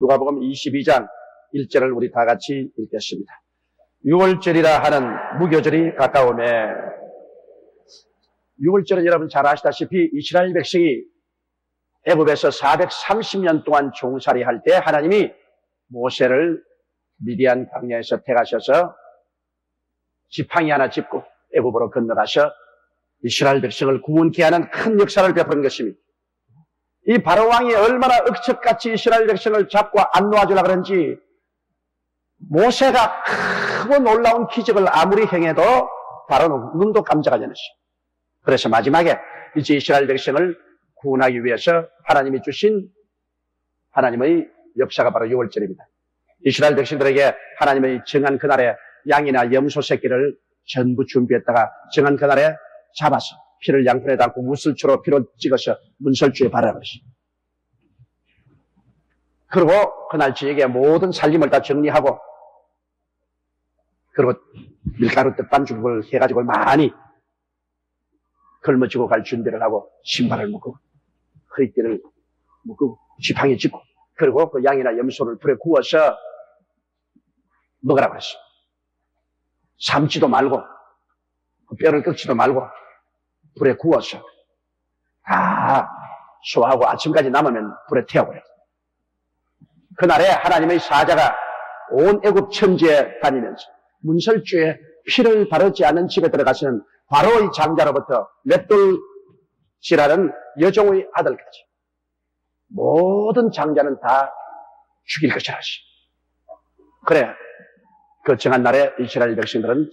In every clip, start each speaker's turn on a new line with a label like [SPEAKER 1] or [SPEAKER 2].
[SPEAKER 1] 누가복음 22장 1절을 우리 다 같이 읽겠습니다. 6월절이라 하는 무교절이 가까우매. 6월절은 여러분 잘 아시다시피 이스라엘 백성이 애굽에서 430년 동안 종살이할 때 하나님이 모세를 미디안 광야에서 택하셔서 지팡이 하나 짚고 애굽으로 건너가서 이스라엘 백성을 구원케 하는 큰 역사를 베푸는 것입니다. 이 바로 왕이 얼마나 억척같이 이스라엘 백성을 잡고 안 놓아주려고 그런지 모세가 크고 놀라운 기적을 아무리 행해도 바로는 눈도 깜짝하지 않았어요. 그래서 마지막에 이제 이스라엘 백성을 구원하기 위해서 하나님이 주신 하나님의 역사가 바로 6월절입니다. 이스라엘 백성들에게 하나님의 정한 그날에 양이나 염소 새끼를 전부 준비했다가 정한 그날에 잡아서 피를 양푼에 담고 무술초로 피를 찍어서 문설주에 바라버렸어요. 그리고 그날 저녁에 모든 살림을 다 정리하고 그리고 밀가루 떡반죽을 해가지고 많이 걸머지고 갈 준비를 하고 신발을 묶고 허리띠를 묶고 지팡이 짚고 그리고 그 양이나 염소를 불에 구워서 먹으라고 했어요. 삶지도 말고 뼈를 꺾지도 말고 불에 구워서 다 소화하고 아침까지 남으면 불에 태워버려요. 그날에 하나님의 사자가 온 애굽 천지에 다니면서 문설주에 피를 바르지 않은 집에 들어가시는 바로의 장자로부터 맷돌지라는 여종의 아들까지 모든 장자는 다 죽일 것이라 하시. 그래 그 정한 날에 이스라엘 백성들은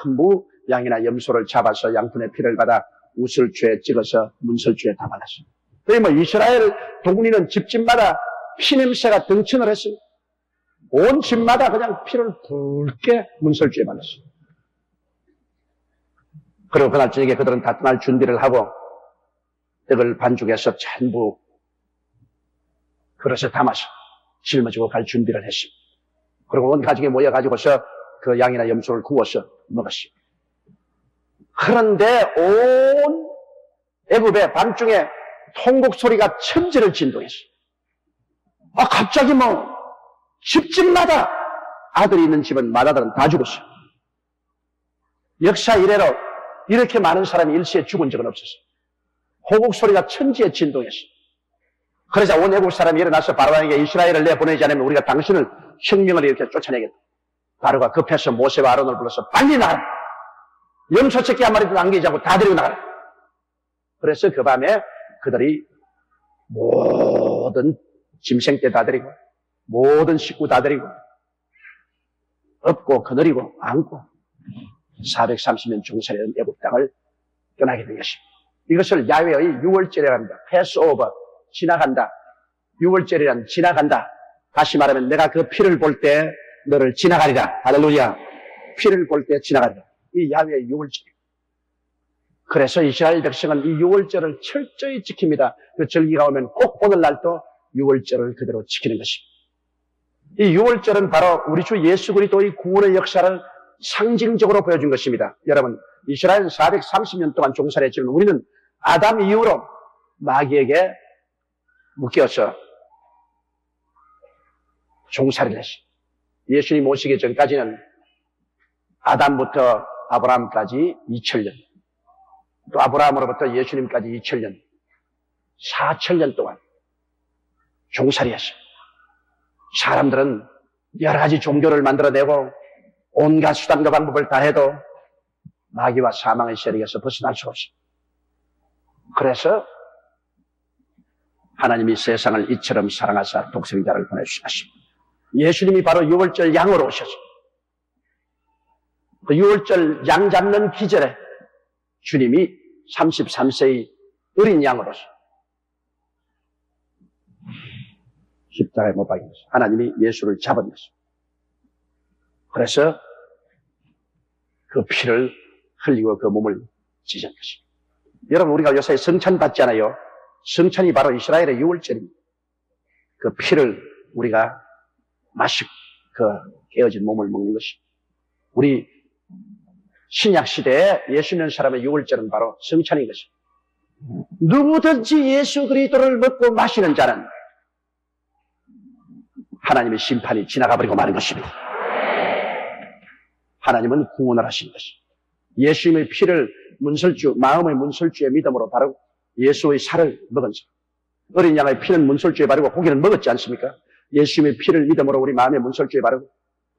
[SPEAKER 1] 전부 양이나 염소를 잡아서 양푼의 피를 받아 우슬주에 찍어서 문설주에 담아놨습니다. 그러면 이스라엘 동리는 집집마다 피냄새가 등천을 했습니다. 온 집마다 그냥 피를 붉게 문설주에 발랐습니다. 그리고 그날 저녁에 그들은 다 떠날 준비를 하고 떡을 반죽해서 전부 그릇에 담아서 짊어지고 갈 준비를 했습니다. 그리고 온 가족이 모여가지고서 그 양이나 염소를 구워서 먹었습니다. 그런데 온 애굽의 밤중에 통곡 소리가 천지를 진동했어요. 갑자기 집집마다 아들이 있는 집은 마다들은 다 죽었어요. 역사 이래로 이렇게 많은 사람이 일시에 죽은 적은 없었어요. 호국 소리가 천지에 진동했어요. 그러자 온 애국 사람이 일어나서 바로왕에게 이스라엘을 내보내지 않으면 우리가 당신을 혁명을 이렇게 쫓아내겠다. 바로가 급해서 모세와 아론을 불러서 빨리 나가라. 염소 새끼 한 마리도 남기지 않고 다 데리고 나가라. 그래서 그 밤에 그들이 모든 짐승떼 다 데리고 모든 식구 다 데리고 업고 거느리고 안고 430년 종살이던 애굽 땅을 떠나게 된 것입니다. 이것을 야훼의 6월절이라 합니다. 패스오버, 지나간다. 6월절이란 지나간다. 다시 말하면 내가 그 피를 볼 때 너를 지나가리라. 할렐루야. 피를 볼 때 지나가리라. 이 야훼의 6월절. 그래서 이스라엘 백성은 이 6월절을 철저히 지킵니다. 그 절기가 오면 꼭 오늘날도 6월절을 그대로 지키는 것입니다. 이 6월절은 바로 우리 주 예수 그리스도의 구원의 역사를 상징적으로 보여준 것입니다. 여러분, 이스라엘은 430년 동안 종살이했지만 우리는 아담 이후로 마귀에게 묶여서 종살이를 했어요. 예수님 오시기 전까지는 아담부터 아브라함까지 2000년, 또 아브라함으로부터 예수님까지 2000년, 4000년 동안 종살이했어요. 사람들은 여러 가지 종교를 만들어내고 온갖 수단과 방법을 다 해도 마귀와 사망의 세력에서 벗어날 수가 없어요. 그래서 하나님이 세상을 이처럼 사랑하사 독생자를 보내주셨습니다. 예수님이 바로 6월절 양으로 오셨어요. 그 6월절 양 잡는 기절에 주님이 33세의 어린 양으로서 십자가에 못 박인 것이죠. 하나님이 예수를 잡은 것이죠. 그래서 그 피를 흘리고 그 몸을 찢은 것이죠. 여러분, 우리가 요새 성찬 받잖아요. 성찬이 바로 이스라엘의 6월절입니다. 그 피를 우리가 마시고 그 깨어진 몸을 먹는 것이. 우리 신약 시대에 예수 믿는 사람의 6월절은 바로 성찬인 것입니다. 누구든지 예수 그리스도를 먹고 마시는 자는 하나님의 심판이 지나가 버리고 마는 것입니다. 하나님은 구원을 하신 것입니다. 예수님의 피를 문설주, 마음의 문설주에 믿음으로 바르고 예수의 살을 먹은 사람. 어린 양의 피는 문설주에 바르고 고기는 먹었지 않습니까? 예수님의 피를 믿음으로 우리 마음의 문설주에 바르고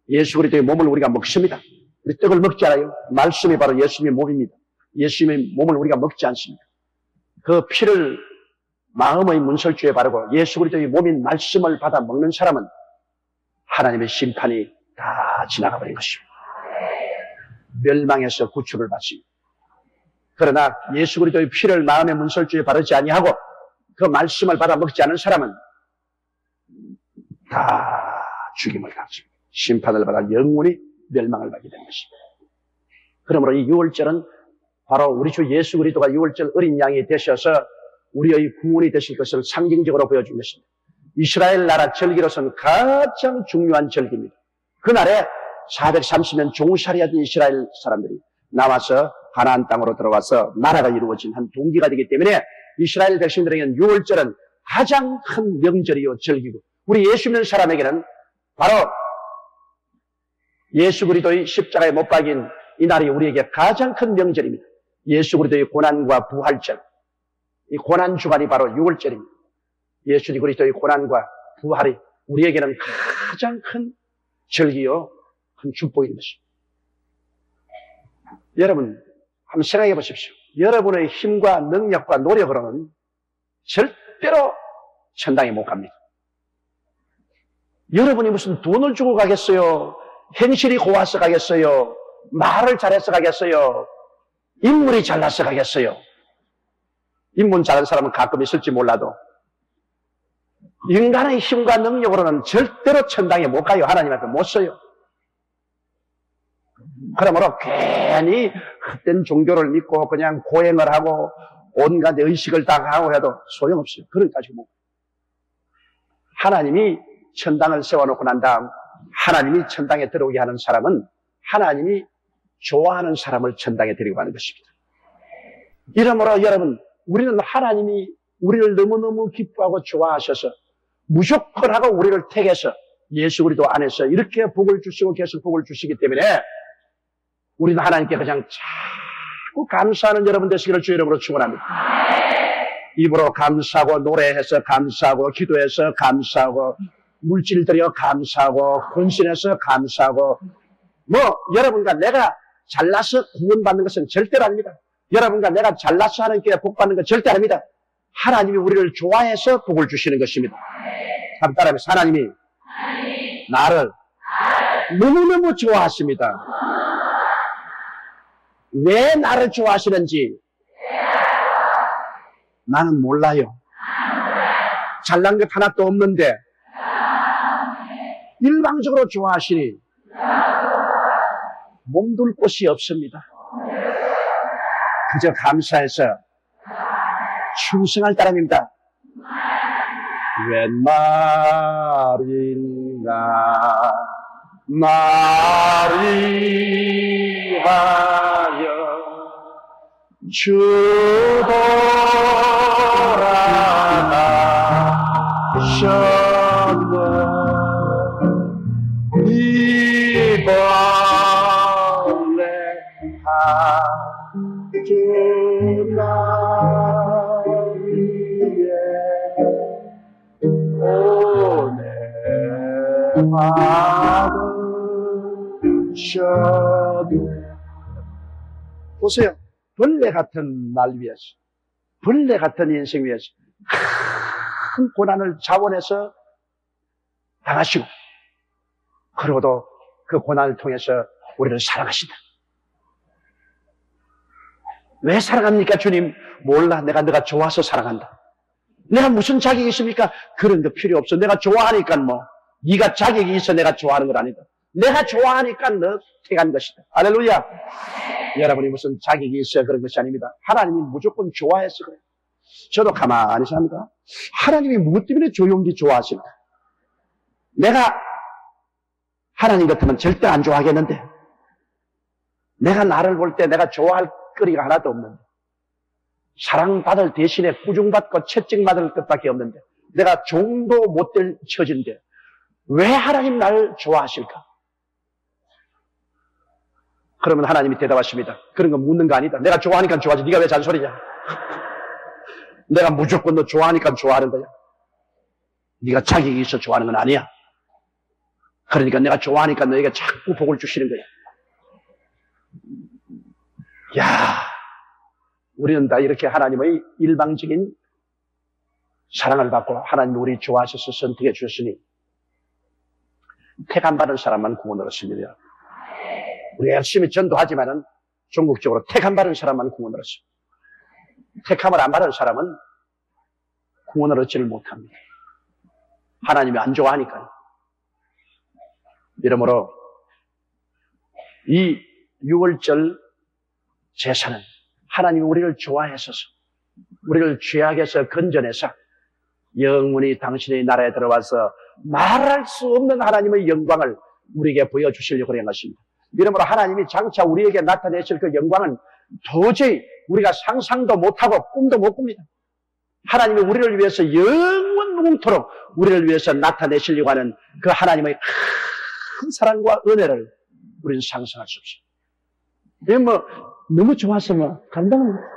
[SPEAKER 1] 예수 그리스도의 몸을 우리가 먹습니다. 우리 떡을 먹지 않아요? 말씀이 바로 예수님의 몸입니다. 예수님의 몸을 우리가 먹지 않습니까? 그 피를 마음의 문설주에 바르고 예수 그리스도의 몸인 말씀을 받아 먹는 사람은 하나님의 심판이 다 지나가 버린 것입니다. 멸망에서 구출을 받습니다. 그러나 예수 그리스도의 피를 마음의 문설주에 바르지 아니하고 그 말씀을 받아 먹지 않은 사람은 다 죽임을 당합니다. 심판을 받아 영원히 멸망을 받게 되는 것입니다. 그러므로 이 유월절은 바로 우리 주 예수 그리스도가 유월절 어린 양이 되셔서 우리의 구원이 되실 것을 상징적으로 보여준 것입니다. 이스라엘 나라 절기로서는 가장 중요한 절기입니다. 그날에 430년 종살이하던 이스라엘 사람들이 나와서 가나안 땅으로 들어와서 나라가 이루어진 한 동기가 되기 때문에 이스라엘 백성들에게는 유월절은 가장 큰 명절이요 절기고 우리 예수 믿는 사람에게는 바로 예수 그리스도의 십자가에 못 박인 이 날이 우리에게 가장 큰 명절입니다. 예수 그리스도의 고난과 부활절, 이 고난 주간이 바로 유월절입니다. 예수 그리스도의 고난과 부활이 우리에게는 가장 큰 절기요, 큰 축복인 것입니다. 여러분, 한번 생각해 보십시오. 여러분의 힘과 능력과 노력으로는 절대로 천당에 못 갑니다. 여러분이 무슨 돈을 주고 가겠어요? 행실이 고와서 가겠어요? 말을 잘해서 가겠어요? 인물이 잘나서 가겠어요? 인문 잘하는 사람은 가끔 있을지 몰라도 인간의 힘과 능력으로는 절대로 천당에 못 가요. 하나님 앞에 못 서요. 그러므로 괜히 헛된 종교를 믿고 그냥 고행을 하고 온갖 의식을 다 하고 해도 소용없어요. 그런까지 못. 하나님이 천당을 세워놓고 난 다음 하나님이 천당에 들어오게 하는 사람은 하나님이 좋아하는 사람을 천당에 데리고 가는 것입니다. 이러므로 여러분, 우리는 하나님이 우리를 너무너무 기뻐하고 좋아하셔서 무조건 하고 우리를 택해서 예수 그리스도 안에서 이렇게 복을 주시고 계속 복을 주시기 때문에 우리는 하나님께 그냥 자꾸 감사하는 여러분 되시기를 주 이름으로 축원합니다. 입으로 감사하고 노래해서 감사하고 기도해서 감사하고 물질 들여 감사하고 헌신해서 감사하고 여러분과 내가 잘나서 구원받는 것은 절대로 아닙니다. 여러분과 내가 잘나서 하는 게 복 받는 건 절대 아닙니다. 하나님이 우리를 좋아해서 복을 주시는 것입니다. 한번 따라해보세요. 하나님이 나를 너무너무 좋아하십니다. 왜 나를 좋아하시는지 나는 몰라요. 잘난 것 하나도 없는데 일방적으로 좋아하시니 몸둘 곳이 없습니다. 그저 감사해서 충성할 따름입니다. 웬 말인가 나리 하여 주도라하셨네 이번에 주나 위에 오늘 받으셨네. 보세요. 벌레 같은 날 위해서, 벌레 같은 인생 위해서 큰 고난을 자원해서 당하시고, 그러고도 그 고난을 통해서 우리를 사랑하신다. 왜 사랑합니까, 주님? 몰라. 내가 좋아서 사랑한다. 내가 무슨 자격이 있습니까? 그런 거 필요 없어. 내가 좋아하니까 네가 자격이 있어 내가 좋아하는 건 아니다. 내가 좋아하니까 너 택한 것이다. 할렐루야. 여러분이 무슨 자격이 있어야 그런 것이 아닙니다. 하나님이 무조건 좋아해서 그래요. 저도 가만히 삽니다. 하나님이 무엇 때문에 조용히 좋아하실까? 내가 하나님 같으면 절대 안 좋아하겠는데, 내가 나를 볼 때 내가 좋아할 거리가 하나도 없는데, 사랑받을 대신에 꾸중받고 채찍받을 것밖에 없는데, 내가 종도 못 될 처지인데 왜 하나님 날 좋아하실까? 그러면 하나님이 대답하십니다. 그런 거 묻는 거 아니다. 내가 좋아하니까 좋아하지. 네가 왜 잔소리냐? 내가 무조건 너 좋아하니까 좋아하는 거야. 네가 자격이 있어 좋아하는 건 아니야. 그러니까 내가 좋아하니까 너에게 자꾸 복을 주시는 거야. 야, 우리는 다 이렇게 하나님의 일방적인 사랑을 받고 하나님이 우리 좋아하셔서 선택해 주셨으니 택 안 받은 사람만 구원을 얻습니다. 우리 열심히 전도하지만은 전국적으로 택 안 받은 사람만 구원을 얻습니다. 택함을 안 받은 사람은 구원을 얻지를 못합니다. 하나님이 안 좋아하니까요. 이러므로 이 6월절 제사는 하나님이 우리를 좋아하셔서 우리를 죄악에서 건져내서 영원히 당신의 나라에 들어와서 말할 수 없는 하나님의 영광을 우리에게 보여주시려고 그런 것입니다. 이러므로 하나님이 장차 우리에게 나타내실 그 영광은 도저히 우리가 상상도 못하고 꿈도 못 꿉니다. 하나님이 우리를 위해서 영원토록 우리를 위해서 나타내시려고 하는 그 하나님의 큰 사랑과 은혜를 우리는 상상할 수 없습니다. 이게 너무 좋아서 감당을 못해요.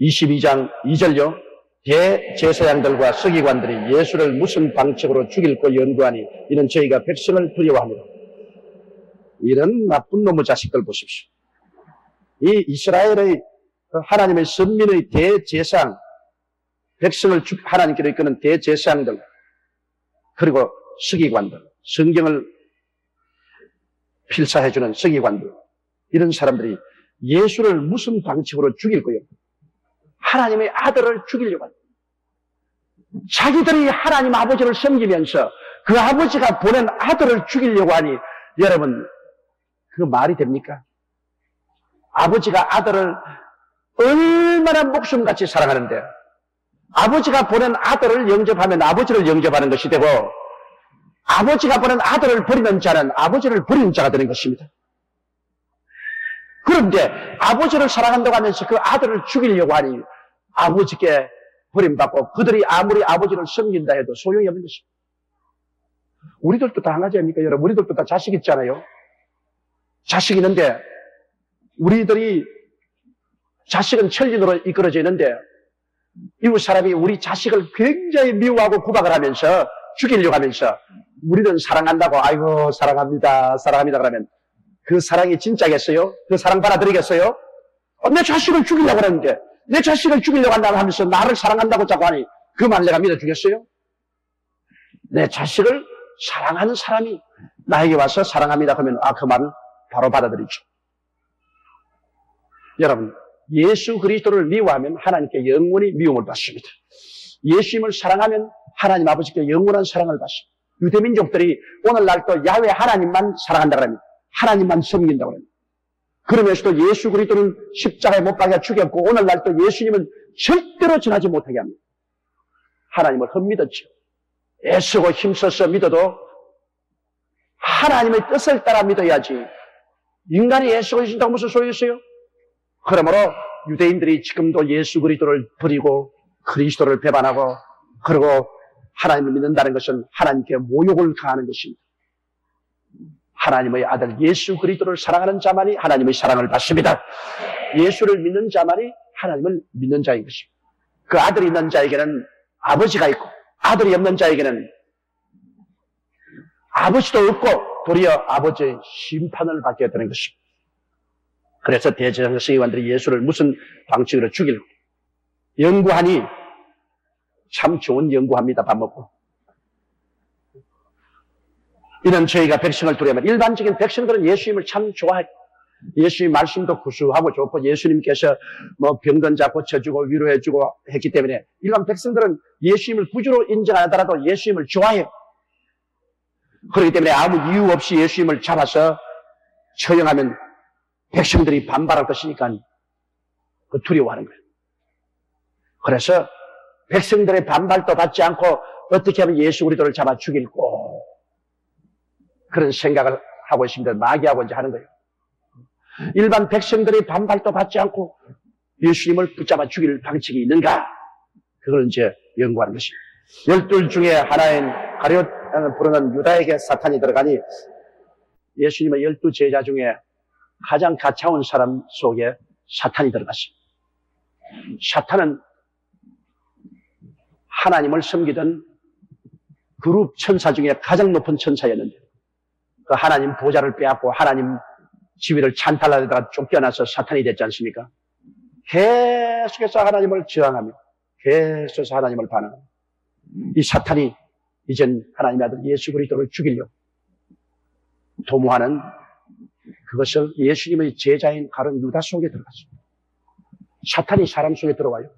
[SPEAKER 1] 22장 2절요. 대제사장들과 서기관들이 예수를 무슨 방책으로 죽일고 연구하니 이는 저희가 백성을 두려워합니다. 이런 나쁜 놈의 자식들 보십시오. 이 이스라엘의 하나님의 선민의 대제사장, 백성을 하나님께로 이끄는 대제사장들, 그리고 서기관들, 성경을 필사해주는 서기관들, 이런 사람들이 예수를 무슨 방식으로 죽일 거예요? 하나님의 아들을 죽이려고 합니다. 자기들이 하나님 아버지를 섬기면서 그 아버지가 보낸 아들을 죽이려고 하니 여러분 그 말이 됩니까? 아버지가 아들을 얼마나 목숨같이 사랑하는데 아버지가 보낸 아들을 영접하면 아버지를 영접하는 것이 되고 아버지가 보낸 아들을 버리는 자는 아버지를 버리는 자가 되는 것입니다. 그런데 아버지를 사랑한다고 하면서 그 아들을 죽이려고 하니 아버지께 버림받고 그들이 아무리 아버지를 섬긴다 해도 소용이 없는 것입니다. 우리들도 다 한 가지 아닙니까? 여러분, 우리들도 다 자식 있잖아요. 자식 있는데 우리들이 자식은 천린으로 이끌어져 있는데 이웃 사람이 우리 자식을 굉장히 미워하고 구박을 하면서 죽이려고 하면서 우리는 사랑한다고 아이고 사랑합니다 그러면 그 사랑이 진짜겠어요? 그 사랑 받아들이겠어요? 내 자식을 죽이려고 하는데 내 자식을 죽이려고 한다고 하면서 나를 사랑한다고 자꾸 하니 그 말 내가 믿어주겠어요? 내 자식을 사랑하는 사람이 나에게 와서 사랑합니다 그러면 그 말을 바로 받아들이죠. 여러분, 예수 그리스도를 미워하면 하나님께 영원히 미움을 받습니다. 예수님을 사랑하면 하나님 아버지께 영원한 사랑을 받습니다. 유대민족들이 오늘날도 야훼 하나님만 사랑한다고 합니다. 하나님만 섬긴다고 합니다. 그러면서도 예수 그리스도는 십자가에 못 박아 죽였고 오늘날도 예수님은 절대로 전하지 못하게 합니다. 하나님을 헛믿었죠. 애쓰고 힘써서 믿어도 하나님의 뜻을 따라 믿어야지 인간이 애쓰고 계신다고 무슨 소리 있어요? 그러므로 유대인들이 지금도 예수 그리스도를 버리고 그리스도를 배반하고 그리고 하나님을 믿는다는 것은 하나님께 모욕을 가하는 것입니다. 하나님의 아들 예수 그리스도를 사랑하는 자만이 하나님의 사랑을 받습니다. 예수를 믿는 자만이 하나님을 믿는 자인 것입니다. 그 아들이 있는 자에게는 아버지가 있고 아들이 없는 자에게는 아버지도 없고 도리어 아버지의 심판을 받게 되는 것입니다. 그래서 대제사장 서기관들이 예수를 무슨 방식으로 죽일고 연구하니 참 좋은 연구합니다. 밥 먹고. 이는 저희가 백성을 두려워하면 일반적인 백성들은 예수님을 참 좋아해요. 예수님 말씀도 구수하고 좋고 예수님께서 병든 자 고쳐주고 위로해주고 했기 때문에 일반 백성들은 예수님을 구주로 인정 안 하더라도 예수님을 좋아해요. 그렇기 때문에 아무 이유 없이 예수님을 잡아서 처형하면 백성들이 반발할 것이니까 두려워하는 거예요. 그래서 백성들의 반발도 받지 않고 어떻게 하면 예수 그리스도를 잡아 죽일고 그런 생각을 하고 있습니다. 마귀하고 이제 하는 거예요. 일반 백성들의 반발도 받지 않고 예수님을 붙잡아 죽일 방식이 있는가? 그걸 이제 연구하는 것입니다. 열둘 중에 하나인 가룟 부르는 유다에게 사탄이 들어가니 예수님의 12제자 중에 가장 가차운 사람 속에 사탄이 들어갔습니다. 사탄은 하나님을 섬기던 그룹 천사 중에 가장 높은 천사였는데 그 하나님 보좌를 빼앗고 하나님 지위를 찬탈하다가 쫓겨나서 사탄이 됐지 않습니까? 계속해서 하나님을 저항하며 계속해서 하나님을 반항하며 이 사탄이 이젠 하나님의 아들 예수 그리스도를 죽이려고 도모하는 그것을 예수님의 제자인 가룟 유다 속에 들어갔습니다. 사탄이 사람 속에 들어와요.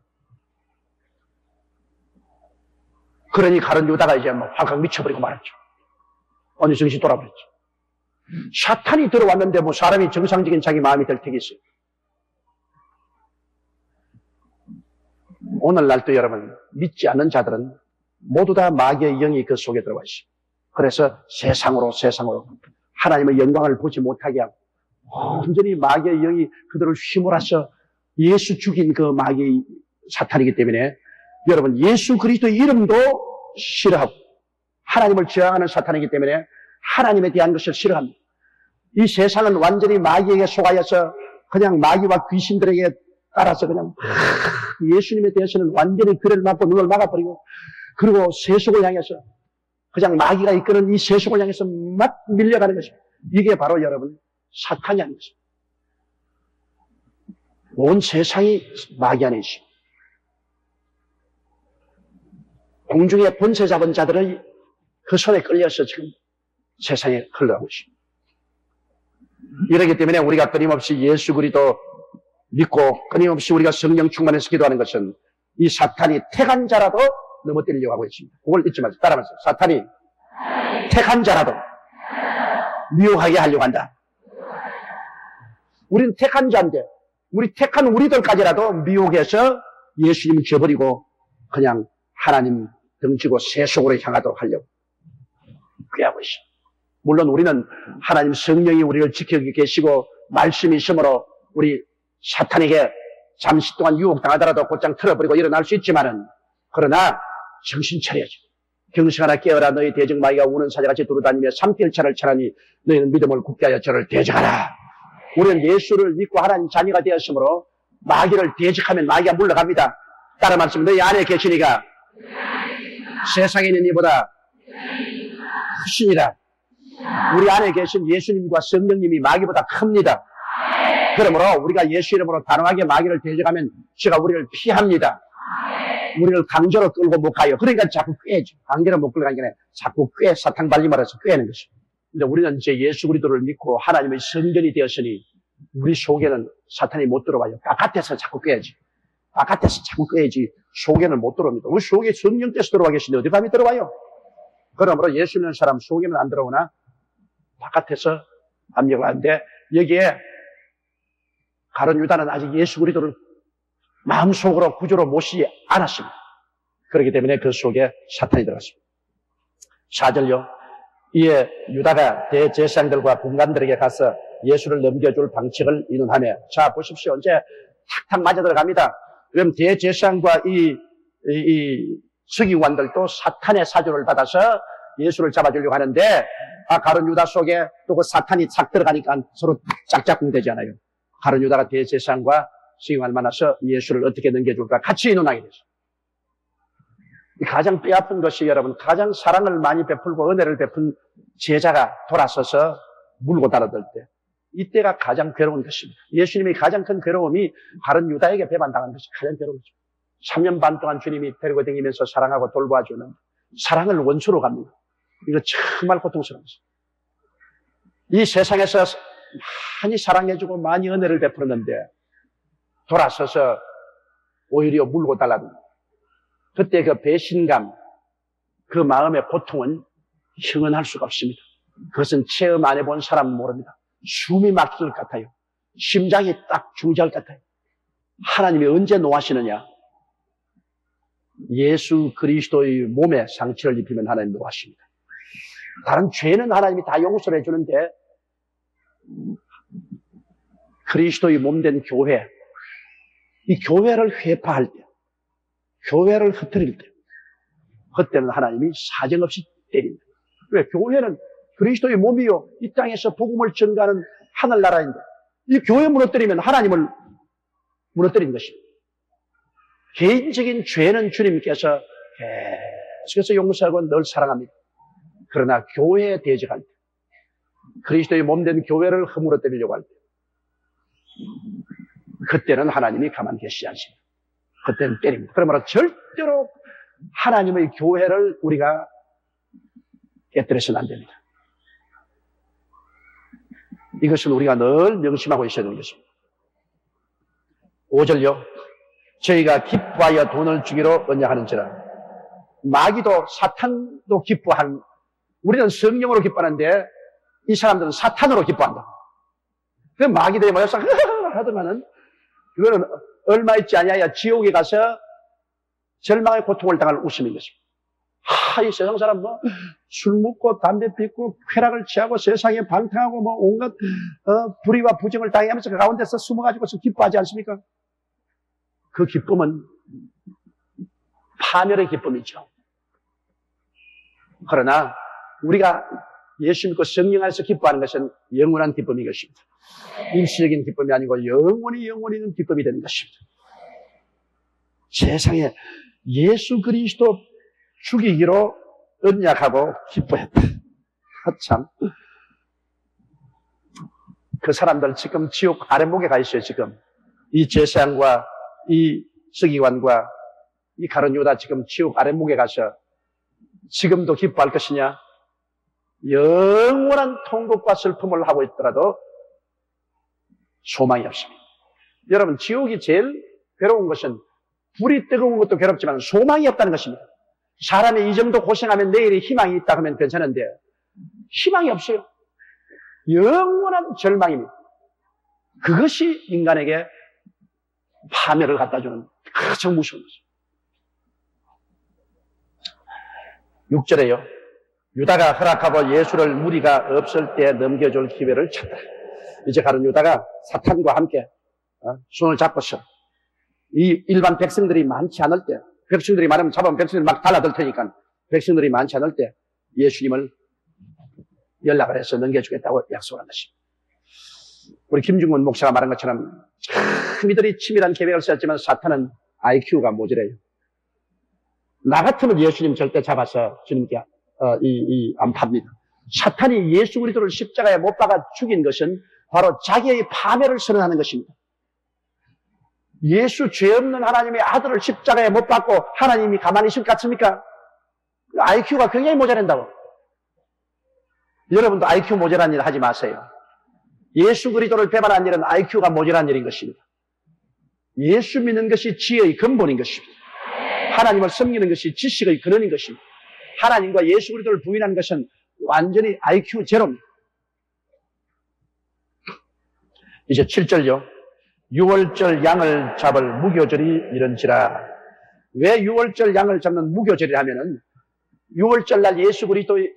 [SPEAKER 1] 그러니 가룟 유다가 이제 확 미쳐버리고 말았죠. 어느 정신 돌아버렸죠. 사탄이 들어왔는데 사람이 정상적인 자기 마음이 될 택이 있어요. 오늘날도 여러분 믿지 않는 자들은 모두 다 마귀의 영이 그 속에 들어와 있어요. 그래서 세상으로 하나님의 영광을 보지 못하게 하고 온전히 마귀의 영이 그들을 휘몰아서 예수 죽인 그 마귀 사탄이기 때문에 여러분 예수 그리스도의 이름도 싫어하고 하나님을 저항하는 사탄이기 때문에 하나님에 대한 것을 싫어합니다. 이 세상은 완전히 마귀에게 속하여서 그냥 마귀와 귀신들에게 따라서 그냥 예수님에 대해서는 완전히 귀를 막고 눈을 막아버리고 그리고 세속을 향해서 그냥 마귀가 이끄는 이 세속을 향해서 막 밀려가는 것입니다. 이게 바로 여러분 사탄이 아닌 것입니다. 온 세상이 마귀 안에 있습니다. 공중의 번세 잡은 자들의 그 손에 끌려서 지금 세상에 흘러가고 있습니다. 이러기 때문에 우리가 끊임없이 예수 그리스도 믿고 끊임없이 우리가 성령 충만해서 기도하는 것은 이 사탄이 택한 자라도 넘어뜨리려고 하고 있습니다. 그걸 잊지 마세요. 따라하면서 사탄이 택한 자라도 미혹하게 하려고 한다. 우리는 택한 자인데 우리 택한 우리들까지라도 미혹해서 예수님을 저버리고 그냥 하나님 등지고 세속으로 향하도록 하려고 꾀하고 있습니다. 물론 우리는 하나님 성령이 우리를 지키고 계시고 말씀이 있으므로 우리 사탄에게 잠시 동안 유혹당하더라도 곧장 틀어버리고 일어날 수 있지만은 그러나 정신 차려야지. 경승하나 깨어라. 너희 대적마귀가 우는 사자같이 두루다니며 삼킬차를 차라니 너희는 믿음을 굳게 하여 저를 대적하라. 우리는 예수를 믿고 하나님 자녀가 되었으므로 마귀를 대적하면 마귀가 물러갑니다. 따라 말씀 너희 안에 계시니가 세상에 있는 이보다 크시니라. 우리 안에 계신 예수님과 성령님이 마귀보다 큽니다. 그러므로 우리가 예수 이름으로 단호하게 마귀를 대적하면 제가 우리를 피합니다. 우리를 강제로 끌고 못 가요. 그러니까 자꾸 꾀죠. 강제로 못 끌고 가는 게 아니라 자꾸 사탕 발리 말해서 꾀는 것이죠. 근데 우리는 이제 예수 그리스도를 믿고 하나님의 성전이 되었으니 우리 속에는 사탄이 못 들어와요. 바깥에서 자꾸 꾀야지. 바깥에서 자꾸 꾀야지. 속에는 못 들어옵니다. 우리 속에 성령께서 들어와 계시는데 어디 감히 들어와요? 그러므로 예수 믿는 사람 속에는 안 들어오나 바깥에서 압력을 하는데 여기에 가룟 유다는 아직 예수 그리스도를 마음속으로 구주로 모시지 않았습니다. 그렇기 때문에 그 속에 사탄이 들어갔습니다. 4절요. 이에 유다가 대제사장들과 군관들에게 가서 예수를 넘겨줄 방책을 의논하며 자 보십시오. 이제 탁탁 맞아 들어갑니다. 그럼 대제사장과 이 서기관들도 사탄의 사주를 받아서 예수를 잡아주려고 하는데 가룟 유다 속에 또 그 사탄이 착 들어가니까 서로 짝짝꿍 되지 않아요. 가룟 유다가 대제사장과 서기관을 만나서 예수를 어떻게 넘겨줄까 같이 의논하게 됐어요. 가장 뼈아픈 것이 여러분 가장 사랑을 많이 베풀고 은혜를 베푼 제자가 돌아서서 물고 달아들 때 이때가 가장 괴로운 것입니다. 예수님이 가장 큰 괴로움이 가룟 유다에게 배반당한 것이 가장 괴로움이죠. 3년 반 동안 주님이 데리고 다니면서 사랑하고 돌봐주는 사랑을 원수로 갚는 이거 정말 고통스러운 것입니다. 이 세상에서 많이 사랑해주고 많이 은혜를 베풀었는데 돌아서서 오히려 물고 달라든 그때 그 배신감, 그 마음의 고통은 형언할 수가 없습니다. 그것은 체험 안 해본 사람은 모릅니다. 숨이 막힐 것 같아요. 심장이 딱 중지할 것 같아요. 하나님이 언제 노하시느냐? 예수 그리스도의 몸에 상처를 입히면 하나님 노하십니다. 다른 죄는 하나님이 다 용서를 해주는데 그리스도의 몸된 교회, 이 교회를 회파할 때, 교회를 흩트릴 때, 그때는 하나님이 사정없이 때립니다. 왜? 교회는 그리스도의 몸이요 이 땅에서 복음을 전가하는 하늘나라인데 이 교회 무너뜨리면 하나님을 무너뜨린 것입니다. 개인적인 죄는 주님께서 계속해서 용서하고 늘 사랑합니다. 그러나 교회에 대적할 때, 그리스도의 몸된 교회를 허물어뜨리려고 할 때, 그때는 하나님이 가만히 계시지 않습니다. 그때는 때립니다. 그러므로 절대로 하나님의 교회를 우리가 깨뜨려서는 안 됩니다. 이것은 우리가 늘 명심하고 있어야 되는 것입니다. 5절요. 저희가 기뻐하여 돈을 주기로 언약하는지라. 마귀도 사탄도 기뻐한, 우리는 성령으로 기뻐하는데 이 사람들은 사탄으로 기뻐한다. 그 마귀들이 모여서 하더만은 그거는 얼마 있지 아니하여 지옥에 가서 절망의 고통을 당할 웃음인 것입니다. 이 세상 사람 술 먹고 담배 피고 쾌락을 취하고 세상에 방탕하고 온갖 불의와 부정을 당하면서 그 가운데서 숨어가지고서 기뻐하지 않습니까? 그 기쁨은 파멸의 기쁨이죠. 그러나 우리가 예수 믿고 성령 안에서 기뻐하는 것은 영원한 기쁨인 것입니다. 일시적인 기쁨이 아니고 영원히 있는 기쁨이 되는 것입니다. 세상에 예수 그리스도 죽이기로 언약하고 기뻐했다. 참. 그 사람들 지금 지옥 아랫목에 가 있어요, 지금. 이 제사장과 이 서기관과 이 가룟 유다 지금 지옥 아랫목에 가서 지금도 기뻐할 것이냐? 영원한 통곡과 슬픔을 하고 있더라도 소망이 없습니다. 여러분, 지옥이 제일 괴로운 것은 불이 뜨거운 것도 괴롭지만 소망이 없다는 것입니다. 사람이 이 정도 고생하면 내일이 희망이 있다 하면 괜찮은데 희망이 없어요. 영원한 절망입니다. 그것이 인간에게 파멸을 갖다주는 가장 무서운 것입니다. 6절에요. 유다가 허락하고 예수를 무리가 없을 때 넘겨줄 기회를 찾다. 이제 가룟 유다가 사탄과 함께 손을 잡고서 이 일반 백성들이 많지 않을 때, 백성들이 많으면 잡으면 백성들이 막 달라들 테니까 백성들이 많지 않을 때 예수님을 연락을 해서 넘겨주겠다고 약속을 한 것입니다. 우리 김중근 목사가 말한 것처럼 참 이들이 치밀한 계획을 세웠지만 사탄은 IQ가 모자라요. 나 같으면 예수님 절대 잡아서 주님께 안 팝니다. 사탄이 예수 그리스도를 십자가에 못 박아 죽인 것은 바로 자기의 파멸을 선언하는 것입니다. 예수 죄 없는 하나님의 아들을 십자가에 못 박고 하나님이 가만히 있을 것 같습니까? IQ가 굉장히 모자란다고. 여러분도 IQ 모자란 일 하지 마세요. 예수 그리스도를 배반한 일은 IQ가 모자란 일인 것입니다. 예수 믿는 것이 지혜의 근본인 것입니다. 하나님을 섬기는 것이 지식의 근원인 것입니다. 하나님과 예수 그리스도를 부인하는 것은 완전히 IQ 제로입니다. 이제 7절요. 6월절 양을 잡을 무교절이 이런지라. 왜 6월절 양을 잡는 무교절이라 하면은 6월절 날 예수 그리스도의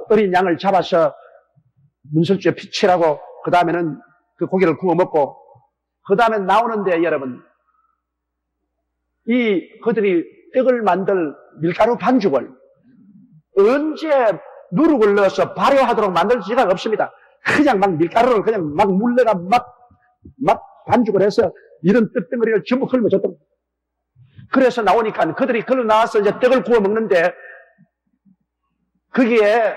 [SPEAKER 1] 어린 양을 잡아서 문설주에 피칠하고 그 다음에는 그 고기를 구워 먹고 그 다음에 나오는데 여러분 그들이 떡을 만들 밀가루 반죽을 언제 누룩을 넣어서 발효하도록 만들 지가 없습니다. 그냥 막 밀가루를 그냥 막 물러가 막 반죽을 해서 이런 떡덩어리를 전부 헐머졌던. 그래서 나오니까 그들이 걸어 나와서 이제 떡을 구워 먹는데 거기에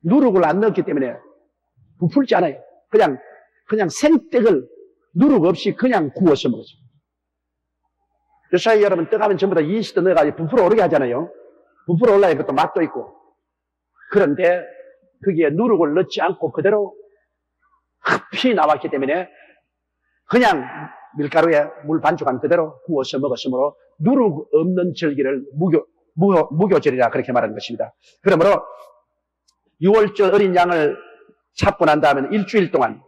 [SPEAKER 1] 누룩을 안 넣었기 때문에 부풀지 않아요. 그냥 생떡을 누룩 없이 그냥 구워서 먹었어요. 요새 여러분 떡하면 전부 다 이스트 넣어가지고 부풀어 오르게 하잖아요. 부풀어 올라야 그것도 맛도 있고. 그런데 거기에 누룩을 넣지 않고 그대로 흡히 나왔기 때문에 그냥 밀가루에 물 반죽한 그대로 구워서 먹었으므로 누룩 없는 절기를 무교절이라 그렇게 말하는 것입니다. 그러므로 6월절 어린 양을 잡고 난 다음에는 일주일 동안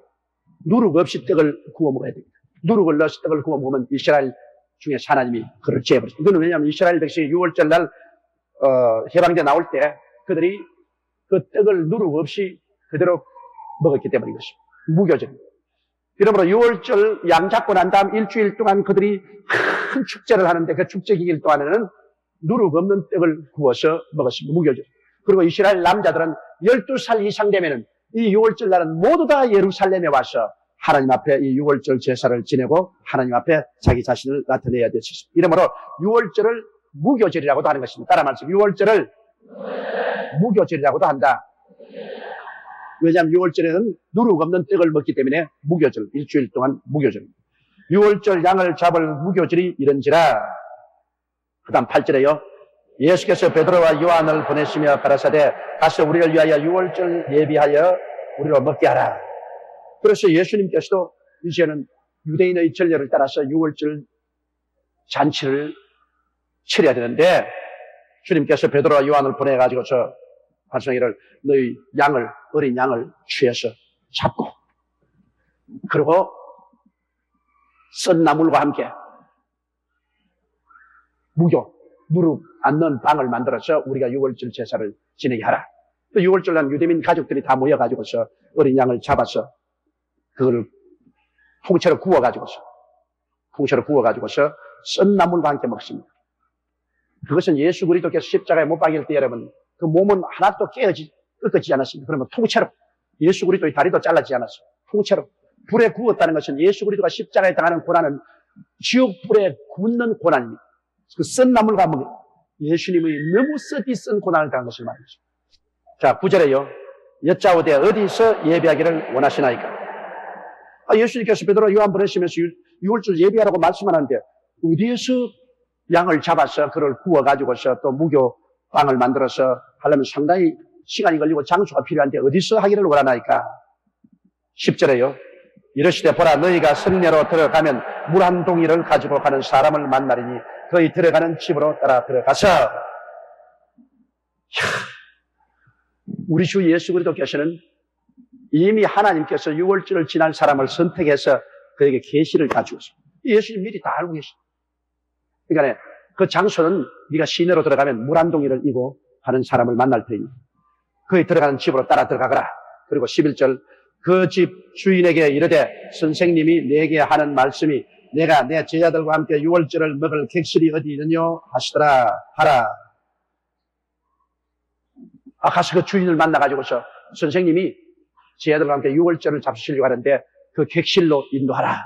[SPEAKER 1] 누룩 없이 떡을 구워 먹어야 됩니다. 누룩을 넣어서 떡을 구워 먹으면 이스라엘 중에서 하나님이 그를 제해버렸습니다. 이거는 왜냐하면 이스라엘 백성이 6월절 날 해방돼 나올 때 그들이 그 떡을 누룩 없이 그대로 먹었기 때문인 것입니다. 무교절입니다. 그러므로 6월절 양 잡고 난 다음 일주일 동안 그들이 큰 축제를 하는데 그 축제 기일 동안에는 누룩 없는 떡을 구워서 먹었습니다. 무교절. 그리고 이스라엘 남자들은 12살 이상 되면은 이 6월절 날은 모두 다 예루살렘에 와서 하나님 앞에 이 6월절 제사를 지내고 하나님 앞에 자기 자신을 나타내야 됐습니다. 이러므로 6월절을 무교절이라고도 하는 것입니다. 따라 말씀. 6월절을 무교절이라고도 한다. 왜냐하면 6월절에는 누룩 없는 떡을 먹기 때문에 무교절, 일주일 동안 무교절입니다. 6월절 양을 잡을 무교절이 이런지라. 그 다음 8절에요. 예수께서 베드로와 요한을 보내시며 가라사대 가서 우리를 위하여 6월절 예비하여 우리로 먹게 하라. 그래서 예수님께서도 이제는 유대인의 전례를 따라서 6월절 잔치를 치러야 되는데 주님께서 베드로와 요한을 보내가지고서 발송이를 너희 양을, 어린 양을 취해서 잡고 그리고 썬 나물과 함께 무교, 누룩 안 넣은 빵을 만들어서 우리가 6월절 제사를 지내게 하라. 또 6월절 날 유대민 가족들이 다 모여가지고서 어린 양을 잡아서 그걸 통째로 구워가지고서 썬 나물과 함께 먹습니다. 그것은 예수 그리스도께서 십자가에 못 박일 때 여러분 그 몸은 하나도 꺾어지지 않았습니다. 그러면 통째로 예수 그리스도의 다리도 잘라지지 않았어요. 통째로 불에 구웠다는 것은 예수 그리스도가 십자가에 당하는 고난은 지옥 불에 굽는 고난입니다. 그 썬 나물과 예수님의 너무 썩이 쓴 고난을 당한 것을 말이죠. 자, 9절에요. 여짜오되 어디서 예배하기를 원하시나이까? 예수님께서 베드로와 요한 보내시면서 6월절 예배하라고 말씀하는데 어디에서 양을 잡아서 그걸 구워가지고서 또 무교 빵을 만들어서 하려면 상당히 시간이 걸리고 장소가 필요한데 어디서 하기를 원하나이까? 10절에요. 이르시되 보라 너희가 성내로 들어가면 물 한 동이를 가지고 가는 사람을 만나리니 거기 들어가는 집으로 따라 들어가서 우리 주 예수 그리스도께서는 이미 하나님께서 6월절을 지날 사람을 선택해서 그에게 계시를 가지고 있습니다. 예수님 미리 다 알고 계십니다. 그러니까 그 장소는 네가 시내로 들어가면 물 한 동이를 이고 하는 사람을 만날 터이니 거기 들어가는 집으로 따라 들어가거라. 그리고 11절 그 집 주인에게 이르되 선생님이 내게 하는 말씀이 내가 내 제자들과 함께 6월절을 먹을 객실이 어디 있느냐 하시더라 하라. 가서 그 주인을 만나가지고서 선생님이 제자들과 함께 6월절을 잡수시려고 하는데 그 객실로 인도하라.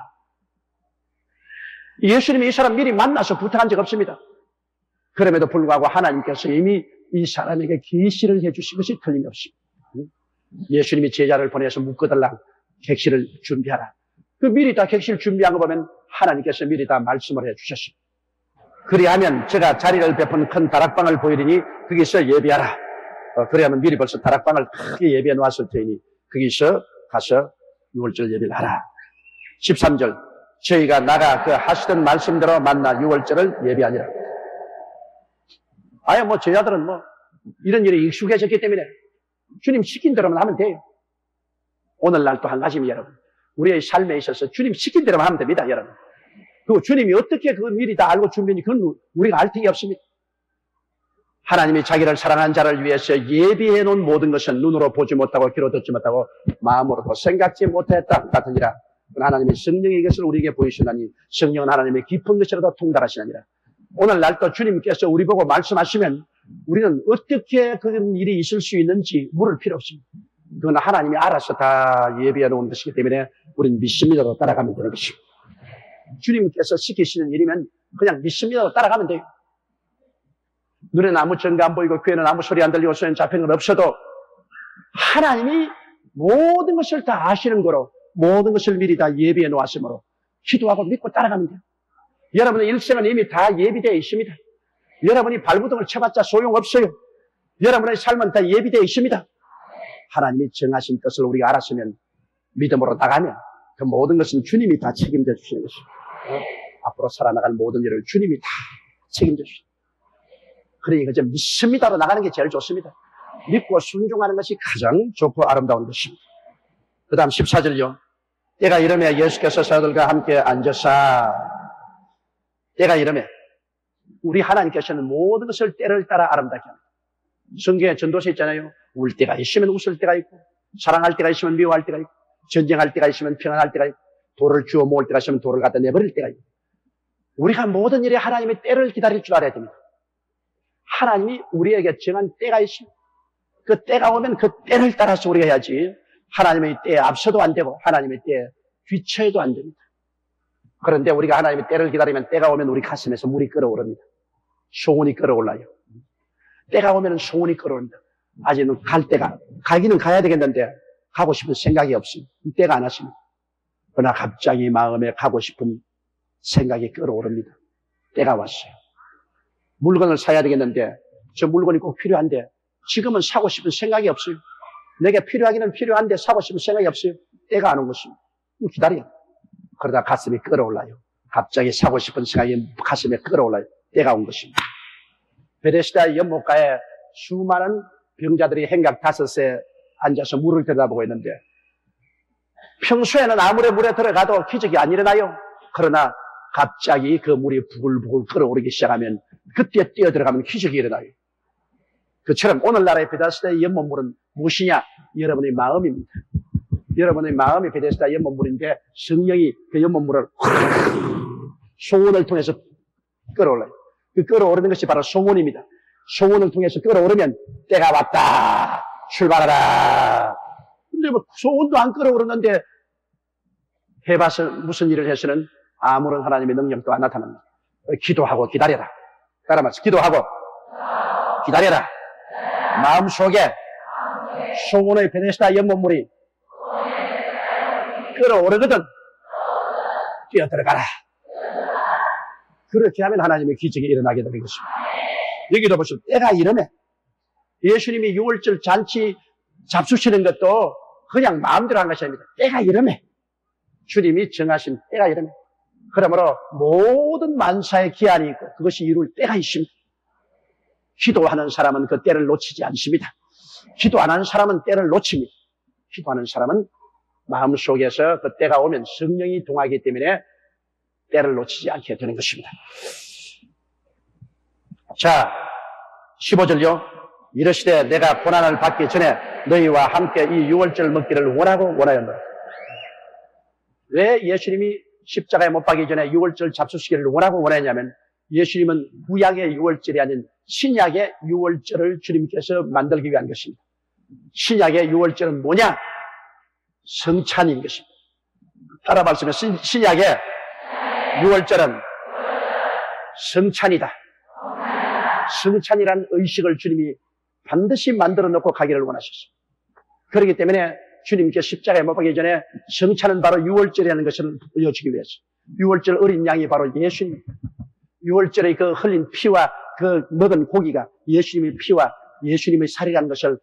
[SPEAKER 1] 예수님이 이 사람 미리 만나서 부탁한 적 없습니다. 그럼에도 불구하고 하나님께서 이미 이 사람에게 계시를 해주신 것이 틀림없습니다. 예수님이 제자를 보내서 묶어달라 객실을 준비하라. 그 미리 다 객실 준비한 거 보면 하나님께서 미리 다 말씀을 해주셨습니다. 그리하면 제가 자리를 베푼 큰 다락방을 보이리니 거기서 예배하라. 그래야면 미리 벌써 다락방을 크게 예배해 놓았을 테니 거기서 가서 6월절 예배를 하라. 13절 저희가 나가 그 하시던 말씀대로 만나 6월절을 예배하니라. 아예 제자들은 이런 일에 익숙해졌기 때문에 주님 시킨 대로만 하면 돼요. 오늘날 또 한 가지입니다, 여러분. 우리의 삶에 있어서 주님 시킨 대로만 하면 됩니다, 여러분. 그리고 주님이 어떻게 그걸 미리 다 알고 준비했는지 그건 우리가 알 틈이 없습니다. 하나님이 자기를 사랑한 자를 위해서 예비해 놓은 모든 것은 눈으로 보지 못하고 귀로 듣지 못하고 마음으로도 생각지 못했다 같으니라. 하나님의 성령이 이것을 우리에게 보이시나니 성령은 하나님의 깊은 것이라도 통달하시느니라. 오늘날 또 주님께서 우리 보고 말씀하시면 우리는 어떻게 그런 일이 있을 수 있는지 물을 필요 없습니다. 그건 하나님이 알아서 다 예비해 놓은 것이기 때문에 우리는 믿습니다로 따라가면 되는 것입니다. 주님께서 시키시는 일이면 그냥 믿습니다로 따라가면 돼요. 눈에는 아무 증거 안 보이고 귀에는 아무 소리 안 들리고 손에 잡힌 건 없어도 하나님이 모든 것을 다 아시는 거로 모든 것을 미리 다 예비해 놓았으므로 기도하고 믿고 따라가면 돼요. 여러분의 일생은 이미 다 예비되어 있습니다. 여러분이 발부둥을 쳐봤자 소용없어요. 여러분의 삶은 다 예비되어 있습니다. 하나님이 정하신 뜻을 우리가 알았으면 믿음으로 나가면 그 모든 것은 주님이 다 책임져 주시는 것입니다. 앞으로 살아나갈 모든 일을 주님이 다 책임져 주십니다. 그러니까 그저 믿습니다로 나가는 게 제일 좋습니다. 믿고 순종하는 것이 가장 좋고 아름다운 것입니다. 그 다음 14절요. 때가 이르매 예수께서 사도들과 함께 앉으사 때가 이르매 우리 하나님께서는 모든 것을 때를 따라 아름답게 합니다. 성경에 전도서 있잖아요. 울 때가 있으면 웃을 때가 있고 사랑할 때가 있으면 미워할 때가 있고 전쟁할 때가 있으면 평안할 때가 있고 돌을 주워 모을 때가 있으면 돌을 갖다 내버릴 때가 있고 우리가 모든 일에 하나님의 때를 기다릴 줄 알아야 됩니다. 하나님이 우리에게 정한 때가 있습니다. 그 때가 오면 그 때를 따라서 우리가 해야지 하나님의 때에 앞서도 안 되고 하나님의 때에 뒤처해도 안 됩니다. 그런데 우리가 하나님의 때를 기다리면 때가 오면 우리 가슴에서 물이 끓어오릅니다. 소원이 끓어올라요. 때가 오면 소원이 끓어오릅니다. 아직은 가기는 가야 되겠는데 가고 싶은 생각이 없습니다. 때가 안 왔습니다. 그러나 갑자기 마음에 가고 싶은 생각이 끓어오릅니다. 때가 왔어요. 물건을 사야 되겠는데 저 물건이 꼭 필요한데 지금은 사고 싶은 생각이 없어요. 내게 필요하기는 필요한데 사고 싶은 생각이 없어요. 때가 안 온 것입니다. 기다려요. 그러다 가슴이 끓어올라요. 갑자기 사고 싶은 생각이 가슴에 끓어올라요. 때가 온 것입니다. 베데스다 연못가에 수많은 병자들이 행각 5에 앉아서 물을 들여다보고 있는데 평소에는 아무리 물에 들어가도 기적이 안 일어나요. 그러나 갑자기 그 물이 부글부글 끓어오르기 시작하면 그때 뛰어들어가면 기적이 일어나요. 그처럼 오늘날의 베데스다 연못물은 무엇이냐? 여러분의 마음입니다. 여러분의 마음이 베데스다 연못물인데 성령이 그 연못물을 소원을 통해서 끌어올라요. 그 끌어오르는 것이 바로 소원입니다. 소원을 통해서 끌어오르면 때가 왔다. 출발하라. 근데 뭐 소원도 안 끌어오르는데 해봐서 무슨 일을 해서는 아무런 하나님의 능력도 안 나타납니다. 기도하고 기다려라. 따라 말해서 기도하고 기다려라. 마음속에 소원의 베데스다 연못물이 끌어오르거든 뛰어들어가라. 그렇게 하면 하나님의 기적이 일어나게 되는 것입니다. 여기도 보시면 때가 이름에 예수님이 6월절 잔치 잡수시는 것도 그냥 마음대로 한 것이 아닙니다. 때가 이름에 주님이 정하신 때가 이름에 그러므로 모든 만사의 기한이 있고 그것이 이룰 때가 있습니다. 기도하는 사람은 그 때를 놓치지 않습니다. 기도 안 하는 사람은 때를 놓칩니다. 기도하는 사람은 마음속에서 그 때가 오면 성령이 동하기 때문에 때를 놓치지 않게 되는 것입니다. 자, 15절요. 이르시되 내가 고난을 받기 전에 너희와 함께 이 6월절 먹기를 원하였노라. 왜 예수님이 십자가에 못 박기 전에 6월절 잡수시기를 원하였냐면 예수님은 구약의 6월절이 아닌 신약의 6월절을 주님께서 만들기 위한 것입니다. 신약의 6월절은 뭐냐? 성찬인 것입니다. 따라 말씀해 신약의 6월절은 성찬이다. 성찬이란 의식을 주님이 반드시 만들어 놓고 가기를 원하셨습니다. 그렇기 때문에 주님께 십자가에 못 박기 전에 성찬은 바로 6월절이라는 것을 보여주기 위해서 6월절 어린 양이 바로 예수님 6월절의 그 흘린 피와 그 먹은 고기가 예수님의 피와 예수님의 살이라는 것을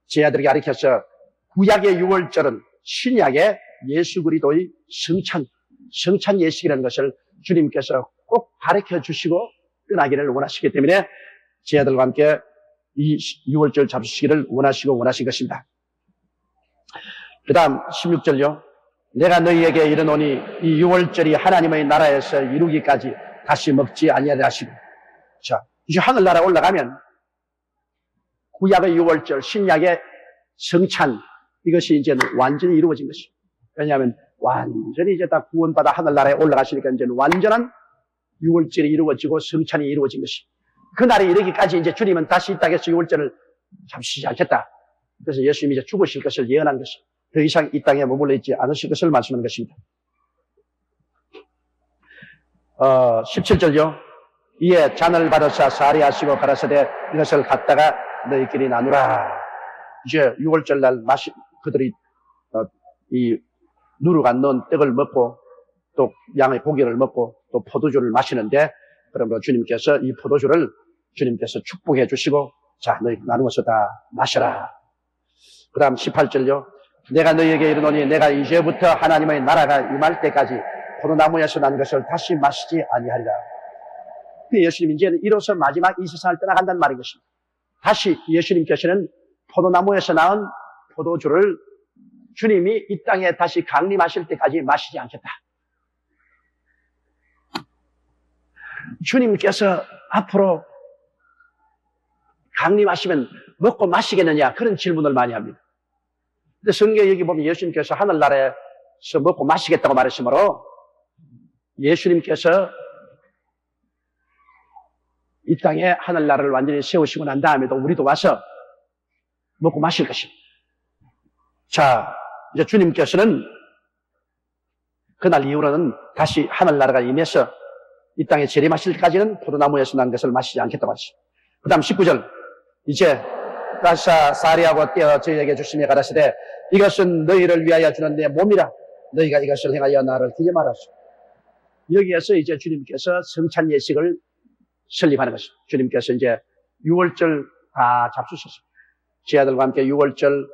[SPEAKER 1] 제 아들에게 가르쳐서 구약의 6월절은 신약의 예수 그리스도의 성찬 예식이라는 것을 주님께서 꼭 가르쳐 주시고 떠나기를 원하시기 때문에 제 아들과 함께 이 6월절 잡수시기를 원하신 것입니다. 그 다음 16절요. 내가 너희에게 이르노니 이 6월절이 하나님의 나라에서 이루기까지 다시 먹지 아니하리라 하시고. 자, 이제 하늘나라 올라가면 구약의 6월절, 신약의 성찬 이것이 이제는 완전히 이루어진 것입니다. 왜냐하면 완전히 이제 다 구원받아 하늘나라에 올라가시니까 이제는 완전한 6월절이 이루어지고 성찬이 이루어진 것입니다. 그날이 이르기까지 이제 주님은 다시 이 땅에서 6월절을 잡수시지 않겠다. 그래서 예수님이 이제 죽으실 것을 예언한 것입니다. 더 이상 이 땅에 머물러 있지 않으실 것을 말씀하는 것입니다. 17절요. 이에 잔을 받으사 사리하시고 가라사대 이것을 갖다가 너희끼리 나누라. 이제 6월절 날 그들이 이 누룩 안 넣은 떡을 먹고 또 양의 고기를 먹고 또 포도주를 마시는데 그러므로 주님께서 이 포도주를 주님께서 축복해 주시고 자 너희 나누어서 다 마셔라. 그 다음 18절요. 내가 너희에게 이르노니 내가 이제부터 하나님의 나라가 임할 때까지 포도나무에서 난 것을 다시 마시지 아니하리라. 예수님 이제는 이로써 마지막 이 세상을 떠나간다는 말인 것입니다. 다시 예수님께서는 포도나무에서 나온 포도주를 주님이 이 땅에 다시 강림하실 때까지 마시지 않겠다. 주님께서 앞으로 강림하시면 먹고 마시겠느냐 그런 질문을 많이 합니다. 근데 성경에 여기 보면 예수님께서 하늘나라에서 먹고 마시겠다고 말했으므로 예수님께서 이 땅에 하늘나라를 완전히 세우시고 난 다음에도 우리도 와서 먹고 마실 것입니다. 자, 이제 주님께서는 그날 이후로는 다시 하늘나라가 임해서 이 땅에 재림하실 때까지는 포도나무에서 난 것을 마시지 않겠다고 하시죠. 그 다음 19절. 이제 가사 사리하고 떼어 저희에게 주시며 가라사대 이것은 너희를 위하여 주는 내 몸이라 너희가 이것을 행하여 나를 기념하라. 여기에서 이제 주님께서 성찬 예식을 설립하는 것입니다. 주님께서 이제 6월절 다 잡수셨습니다. 제 아들과 함께 6월절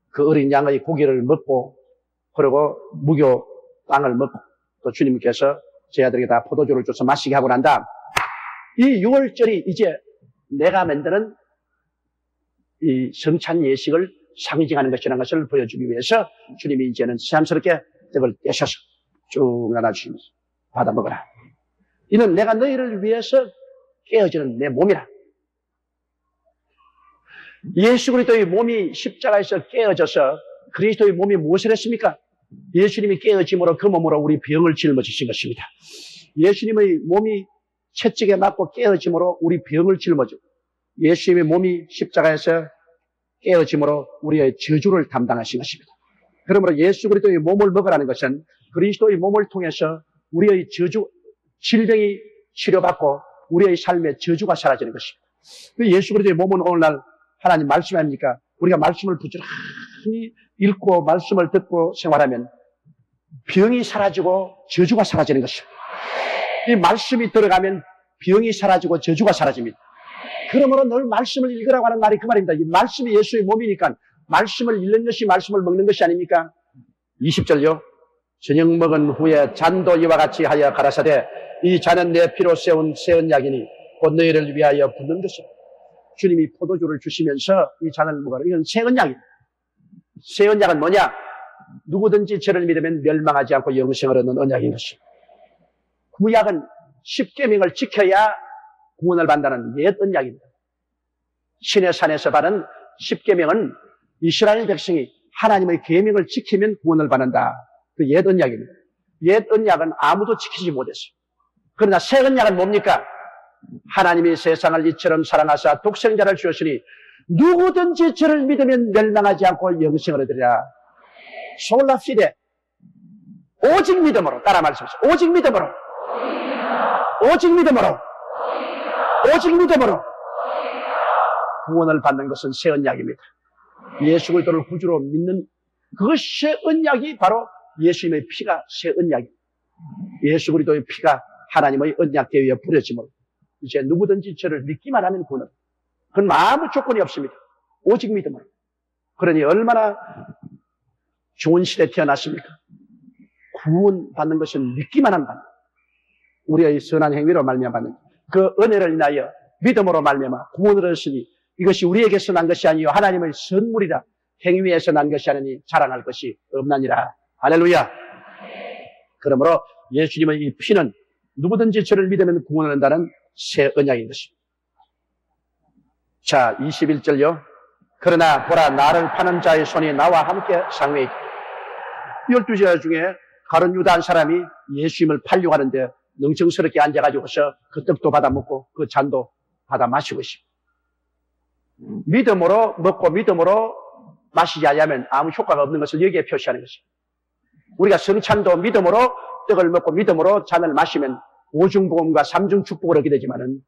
[SPEAKER 1] 그 어린 양의 고기를 먹고 그리고 무교 빵을 먹고 또 주님께서 제 아들에게 다 포도주를 줘서 마시게 하고 난 다음 이 6월절이 이제 내가 만드는 이 성찬 예식을 상징하는 것이라는 것을 보여주기 위해서 주님이 이제는 새삼스럽게 떡을 떼셔서 쭉 나눠주시면서 받아 먹어라. 이는 내가 너희를 위해서 깨어지는 내 몸이라. 예수 그리스도의 몸이 십자가에서 깨어져서 그리스도의 몸이 무엇을 했습니까? 예수님이 깨어짐으로 그 몸으로 우리 병을 짊어지신 것입니다. 예수님의 몸이 채찍에 맞고 깨어짐으로 우리 병을 짊어지고 예수님의 몸이 십자가에서 깨어짐으로 우리의 저주를 담당하신 것입니다. 그러므로 예수 그리스도의 몸을 먹으라는 것은 그리스도의 몸을 통해서 우리의 저주, 질병이 치료받고 우리의 삶의 저주가 사라지는 것입니다. 예수 그리스도의 몸은 오늘날 하나님 말씀 아닙니까? 우리가 말씀을 부지런히 읽고 말씀을 듣고 생활하면 병이 사라지고 저주가 사라지는 것입니다. 이 말씀이 들어가면 병이 사라지고 저주가 사라집니다. 그러므로 늘 말씀을 읽으라고 하는 말이 그 말입니다. 이 말씀이 예수의 몸이니까 말씀을 읽는 것이 말씀을 먹는 것이 아닙니까? 20절요. 저녁 먹은 후에 잔도 이와 같이 하여 가라사대 이 잔은 내 피로 세운 새 언약이니 곧 너희를 위하여 붓는 것이다. 주님이 포도주를 주시면서 이 잔을 먹어라. 이건 새 언약입니다. 새 언약은 뭐냐? 누구든지 저를 믿으면 멸망하지 않고 영생을 얻는 언약인 것입니다. 구약은 십계명을 지켜야 구원을 받는다는 옛 언약입니다. 신의 산에서 받은 십계명은 이스라엘 백성이 하나님의 계명을 지키면 구원을 받는다. 그 옛 언약입니다. 옛 언약은 아무도 지키지 못했어요. 그러나 새 언약은 뭡니까? 하나님이 세상을 이처럼 사랑하사 독생자를 주었으니 누구든지 저를 믿으면 멸망하지 않고 영생을 얻으리라. 솔라피데 오직 믿음으로 따라 말씀하세요. 오직 믿음으로 오직 믿음으로 오직 믿음으로 구원을 받는 것은 새 언약입니다. 예수 그리스도를 구주로 믿는 그것이 새 언약이 바로 예수님의 피가 새 언약입니다. 예수 그리스도의 피가 하나님의 언약궤 위에 뿌려짐으로 이제 누구든지 저를 믿기만 하면 구원을. 그건 아무 조건이 없습니다. 오직 믿음으로. 그러니 얼마나 좋은 시대에 태어났습니까? 구원받는 것은 믿기만 한 바. 우리의 선한 행위로 말미암아 받는 그 은혜를 인하여 믿음으로 말미암아 구원을 얻으시니 이것이 우리에게서 난 것이 아니요 하나님의 선물이라 행위에서 난 것이 아니니 자랑할 것이 없나니라. 할렐루야. 그러므로 예수님의 이 피는 누구든지 저를 믿으면 구원을 얻는다는 새 언약인 것입니다. 자, 21절요. 그러나 보라 나를 파는 자의 손이 나와 함께 상회에 있다. 12제자 중에 가룟 유다 한 사람이 예수님을 팔려고 하는데 능청스럽게 앉아가지고서 그 떡도 받아 먹고 그 잔도 받아 마시고 있습니다. 믿음으로 먹고 믿음으로 마시지 않으면 아무 효과가 없는 것을 여기에 표시하는 것입니다. 우리가 성찬도 믿음으로 떡을 먹고 믿음으로 잔을 마시면 오중복음과 삼중축복을 얻게 되지만은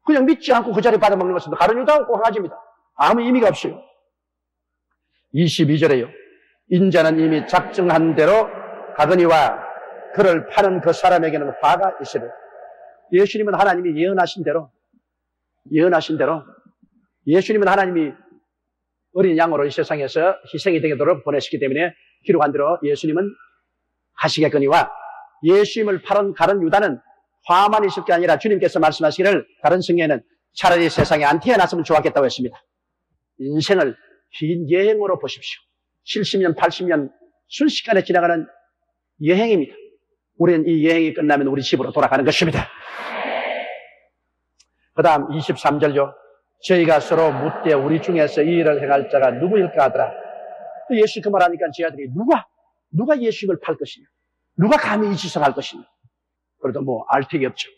[SPEAKER 1] 그냥 믿지 않고 그 자리에 받아먹는 것은 가룟 유다하고 고항아지입니다. 아무 의미가 없어요. 22절에요. 인자는 이미 작정한 대로 가거니와 그를 파는 그 사람에게는 화가 있으리라. 예수님은 하나님이 예언하신 대로 예수님은 하나님이 어린 양으로 이 세상에서 희생이 되도록 보내시기 때문에 기록한 대로 예수님은 하시겠거니와 예수님을 파는 가룟 유다는 화만 있을 게 아니라 주님께서 말씀하시기를 다른 성경에는 차라리 세상에 안 태어났으면 좋았겠다고 했습니다. 인생을 긴 여행으로 보십시오. 70년, 80년 순식간에 지나가는 여행입니다. 우리는 이 여행이 끝나면 우리 집으로 돌아가는 것입니다. 그 다음 23절요. 저희가 서로 묻되 우리 중에서 이 일을 행할 자가 누구일까 하더라. 예수 그 말하니까 제 아들이 누가 예수님을 팔 것이냐? 누가 감히 이 짓을 할 것이냐? 그래도 뭐 알 택이 없죠.